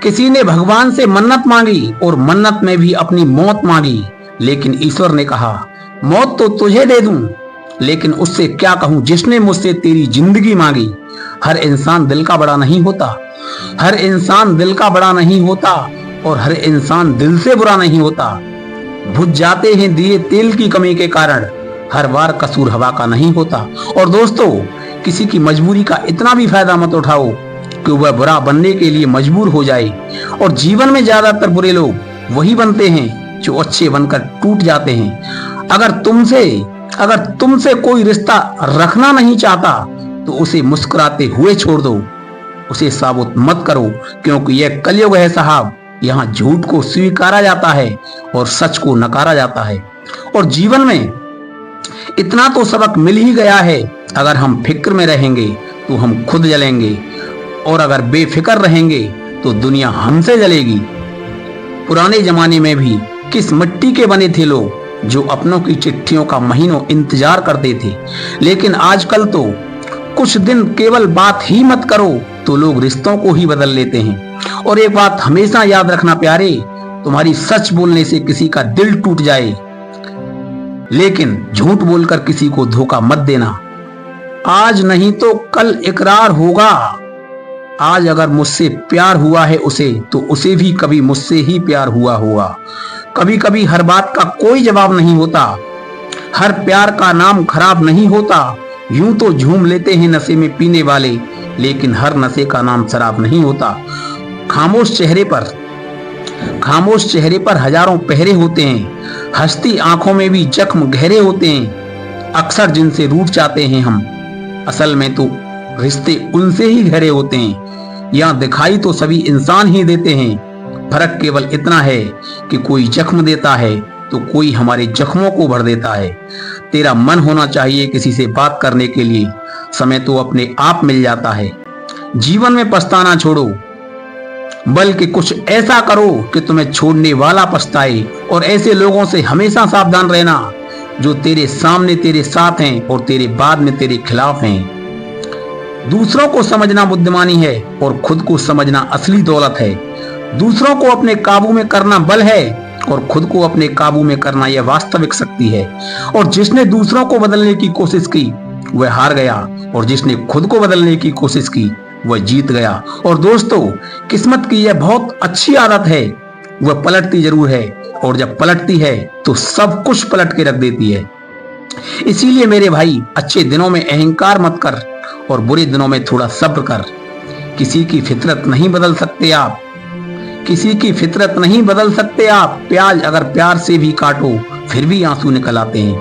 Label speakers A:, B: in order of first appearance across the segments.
A: किसी ने भगवान से मन्नत मांगी और मन्नत में भी अपनी मौत मांगी, लेकिन ईश्वर ने कहा मौत तो तुझे दे दूं, लेकिन उससे क्या कहूं जिसने मुझसे तेरी जिंदगी मांगी। हर इंसान दिल का बड़ा नहीं होता, हर इंसान दिल का बड़ा नहीं होता, और हर इंसान दिल से बुरा नहीं होता। बुझ जाते हैं दिए तेल की कमी के कारण, हर बार कसूर हवा का नहीं होता। और दोस्तों, किसी की मजबूरी का इतना भी फायदा मत उठाओ कि वह बुरा बनने के लिए मजबूर हो जाए। और जीवन में ज्यादातर बुरे लोग वही बनते हैं जो अच्छे बनकर टूट जाते हैं। अगर तुमसे कोई रिश्ता रखना नहीं चाहता तो उसे मुस्कुराते हुए छोड़ दो, उसे साबुत मत करो, क्योंकि यह कलयुग है साहब। यहाँ झूठ को स्वीकारा जाता है और सच को नकारा जाता है। और जीवन में इतना तो सबक मिल ही गया है, अगर हम फिक्र में रहेंगे तो हम खुद जलेंगे, और अगर बेफिक्र रहेंगे तो दुनिया हमसे जलेगी। पुराने जमाने में भी किस मिट्टी के बने थे लोग जो अपनों की चिट्ठियों का महीनों इंतजार करते थे। लेकिन आजकल तो कुछ दिन केवल बात ही मत करो तो लोग रिश्तों को ही बदल लेते हैं। और एक बात हमेशा याद रखना प्यारे, तुम्हारी सच बोलने से किसी का दिल टूट जाए, लेकिन झूठ बोलकर किसी को धोखा मत देना। आज नहीं तो कल इकरार होगा। आज अगर मुझसे प्यार हुआ है उसे, तो उसे भी कभी मुझसे ही प्यार हुआ होगा। कभी कभी हर बात का कोई जवाब नहीं होता, हर प्यार का नाम खराब नहीं होता। यूं तो झूम लेते हैं नशे में पीने वाले, लेकिन हर नशे का नाम शराब नहीं होता। खामोश चेहरे पर हजारों पहरे होते हैं, हंसती आंखों में भी जख्म गहरे होते हैं। अक्सर जिनसे रूठ जाते हैं हम, असल में तो रिश्ते उनसे ही गहरे होते हैं। यहाँ दिखाई तो सभी इंसान ही देते हैं, फर्क केवल इतना है कि कोई जख्म देता है तो कोई हमारे जख्मों को भर देता है। तेरा मन होना चाहिए किसी से बात करने के लिए, समय तो अपने आप मिल जाता है। जीवन में पछताना छोड़ो, बल्कि कुछ ऐसा करो कि तुम्हें छोड़ने वाला पछताए। और ऐसे लोगों से हमेशा सावधान रहना जो तेरे सामने तेरे साथ हैं और तेरे बाद में तेरे खिलाफ हैं। दूसरों को समझना बुद्धिमानी है और खुद को समझना असली दौलत है। दूसरों को अपने काबू में करना बल है और खुद को अपने काबू में करना यह वास्तविक शक्ति है। और जिसने दूसरों को बदलने की कोशिश की वह हार गया, और जिसने खुद को बदलने की कोशिश की वह जीत गया। और दोस्तों, किस्मत की यह बहुत अच्छी आदत है, वह पलटती जरूर है, और जब पलटती है तो सब कुछ पलट के रख देती है। इसीलिए मेरे भाई, अच्छे दिनों में अहंकार मत कर और बुरे दिनों में थोड़ा सब्र कर। किसी की फितरत नहीं बदल सकते आप, किसी की फितरत नहीं बदल सकते आप। प्याज अगर प्यार से भी काटो फिर भी आंसू निकल आते हैं।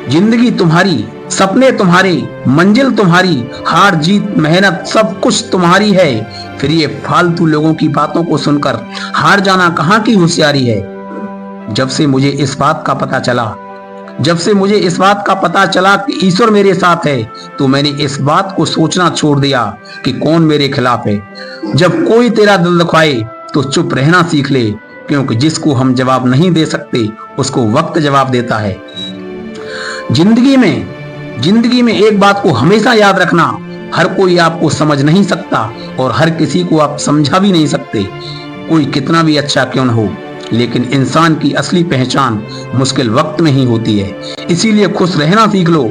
A: जिंदगी तुम्हारी, सपने तुम्हारे, मंजिल तुम्हारी, हार जीत मेहनत सब कुछ तुम्हारी है। फिर ये फालतू लोगों की बातों को सुनकर हार जाना कहाँ की होशियारी है। जब से मुझे इस बात का पता चला कि ईश्वर मेरे साथ है, तो मैंने इस बात को सोचना छोड़ दिया कि कौन मेरे खिलाफ है। जब कोई तेरा दिल दुखाए तो चुप रहना सीख ले, क्योंकि जिसको हम जवाब नहीं दे सकते उसको वक्त जवाब देता है। जिंदगी में एक बात को हमेशा याद रखना, हर कोई आपको समझ नहीं सकता और हर किसी को आप समझा भी नहीं सकते। कोई कितना भी अच्छा क्यों न हो, लेकिन इंसान की असली पहचान मुश्किल वक्त में ही होती है। इसीलिए खुश रहना सीख लो,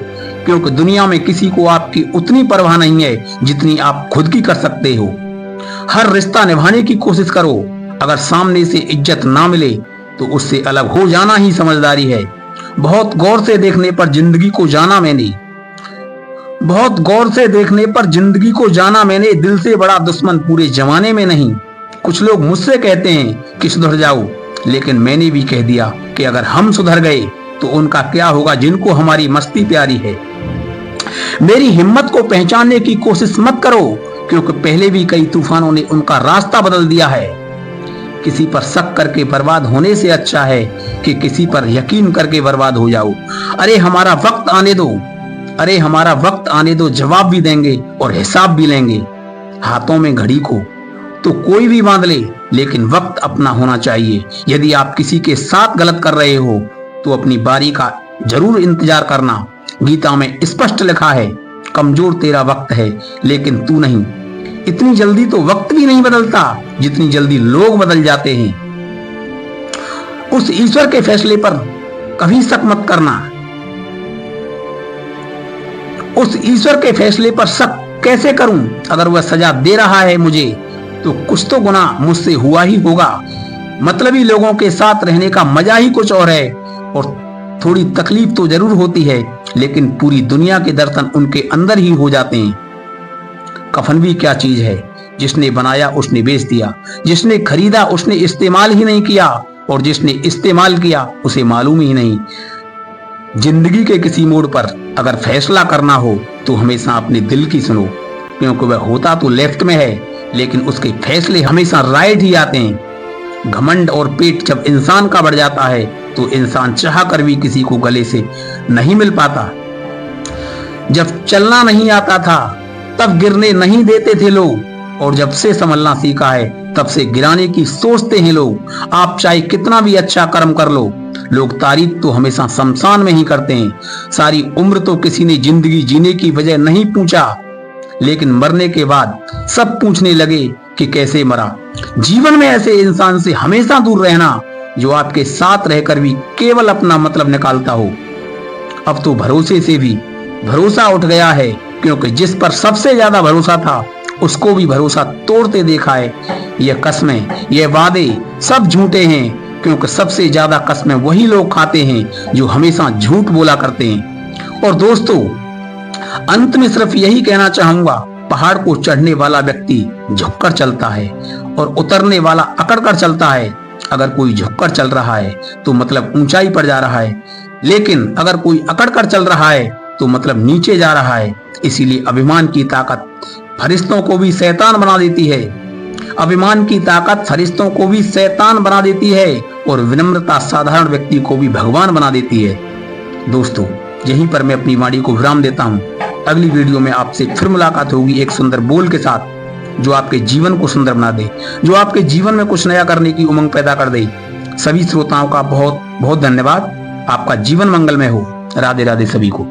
A: क्योंकि दुनिया में किसी को आपकी उतनी परवाह नहीं है जितनी आप खुद की कर सकते हो। हर रिश्ता निभाने की कोशिश करो, अगर सामने से इज्जत ना मिले तो उससे अलग हो जाना ही समझदारी है। बहुत गौर से देखने पर जिंदगी को जाना मैंने, दिल से बड़ा दुश्मन पूरे जमाने में नहीं। कुछ लोग मुझसे कहते हैं कि सुधर जाओ, लेकिन मैंने भी कह दिया कि अगर हम सुधर गए तो उनका क्या होगा जिनको हमारी मस्ती प्यारी है। मेरी हिम्मत को पहचानने की कोशिश मत करो, क्योंकि पहले भी कई तूफानों ने उनका रास्ता बदल दिया है। किसी पर शक करके बर्बाद होने से अच्छा है कि किसी पर यकीन करके बर्बाद हो जाओ। अरे हमारा वक्त आने दो, जवाब भी देंगे और हिसाब भी लेंगे। हाथों में घड़ी को तो कोई भी बांध ले, लेकिन वक्त अपना होना चाहिए। यदि आप किसी के साथ गलत कर रहे हो तो अपनी बारी का जरूर इंतजार करना। गीता में स्पष्ट लिखा है, कमजोर तेरा वक्त है लेकिन तू नहीं। इतनी जल्दी तो वक्त भी नहीं बदलता जितनी जल्दी लोग बदल जाते हैं। उस ईश्वर के फैसले पर कभी शक मत करना। उस ईश्वर के फैसले पर शक कैसे करूं? अगर वह सजा दे रहा है मुझे तो कुछ तो गुनाह मुझसे हुआ ही होगा। मतलबी लोगों के साथ रहने का मजा ही कुछ और है, और थोड़ी तकलीफ तो जरूर होती है, लेकिन पूरी दुनिया के दर्शन उनके अंदर ही हो जाते हैं। कफन भी क्या चीज है, जिसने बनाया उसने बेच दिया, जिसने खरीदा उसने इस्तेमाल ही नहीं किया, और जिसने इस्तेमाल किया उसे मालूम ही नहीं। जिंदगी के किसी मोड़ पर अगर फैसला करना हो तो हमेशा अपने दिल की सुनो, क्योंकि वह होता तो लेफ्ट में है, लेकिन उसके फैसले हमेशा राइट ही आते हैं। घमंड और पेट जब इंसान का बढ़ जाता है तो इंसान चाह कर भी किसी को गले से नहीं मिल पाता। जब चलना नहीं आता था तब गिरने नहीं देते थे लोग, और जब से संभलना सीखा है तब से गिराने की सोचते हैं लोग। आप चाहे कितना भी अच्छा कर्म कर लो, लोग तारीफ तो हमेशा शमशान में ही करते हैं। सारी उम्र तो किसी ने जिंदगी जीने की वजह नहीं पूछा, लेकिन मरने के बाद सब पूछने लगे कि कैसे मरा। जीवन में ऐसे इंसान से हमेशा दूर रहना जो आपके साथ रहकर भी केवल अपना मतलब निकालता हो। अब तो भरोसे से भी भरोसा उठ गया है, क्योंकि जिस पर सबसे ज्यादा भरोसा था उसको भी भरोसा तोड़ते देखा है। यह कस्में, यह वादे सब झूठे हैं, क्योंकि सबसे ज्यादा कस्में वही लोग खाते हैं जो हमेशा झूठ बोला करते हैं। और दोस्तों, अंत में सिर्फ यही कहना चाहूंगा, पहाड़ को चढ़ने वाला व्यक्ति झुककर चलता है और उतरने वाला अकड़कर चलता है। अगर कोई झुककर चल रहा है तो मतलब ऊंचाई पर जा रहा है, लेकिन अगर कोई अकड़कर चल रहा है तो मतलब नीचे जा रहा है। इसीलिए अभिमान की ताकत फरिश्तों को भी शैतान बना देती है। अभिमान की ताकत फरिश्तों को भी शैतान बना देती है, और विनम्रता साधारण व्यक्ति को भी भगवान बना देती है। दोस्तों, यहीं पर मैं अपनी वाणी को विराम देता हूँ। अगली वीडियो में आपसे फिर मुलाकात होगी एक सुंदर बोल के साथ, जो आपके जीवन को सुंदर बना दे, जो आपके जीवन में कुछ नया करने की उमंग पैदा कर दे। सभी श्रोताओं का बहुत बहुत धन्यवाद। आपका जीवन मंगलमय हो। राधे राधे सभी को।